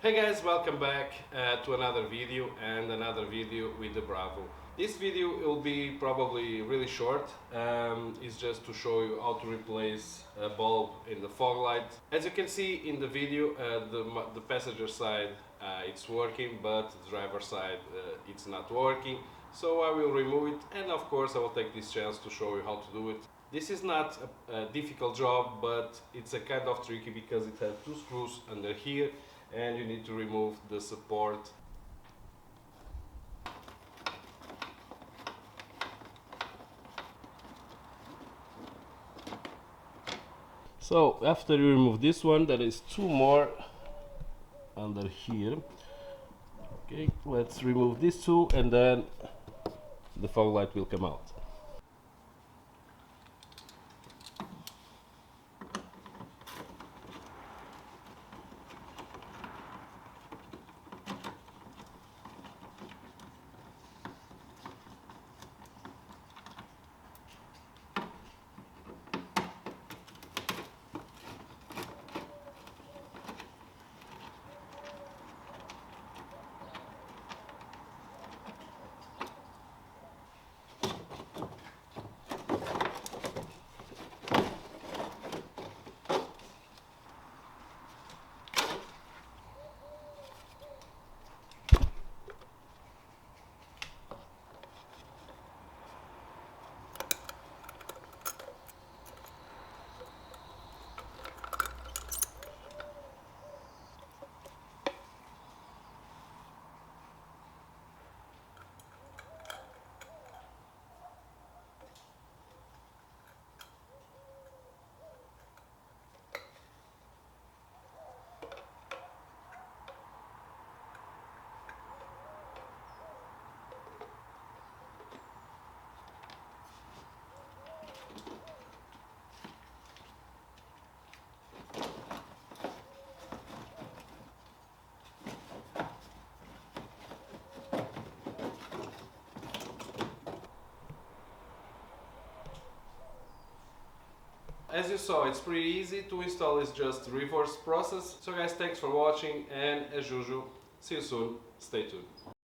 Hey guys, welcome back to another video and another video with the Bravo. This video will be probably really short. It's just to show you how to replace a bulb in the fog light. As you can see in the video, the passenger side it's working, but the driver side it's not working. So I will remove it, and of course I will take this chance to show you how to do it. This is not a difficult job, but it's a kind of tricky because it has two screws under here and you need to remove the support. So after you remove this one, there is two more under here. Okay, let's remove these two and then the fog light will come out. As you saw, it's pretty easy to install. It's just reverse process. So guys, thanks for watching, and as usual, see you soon. Stay tuned.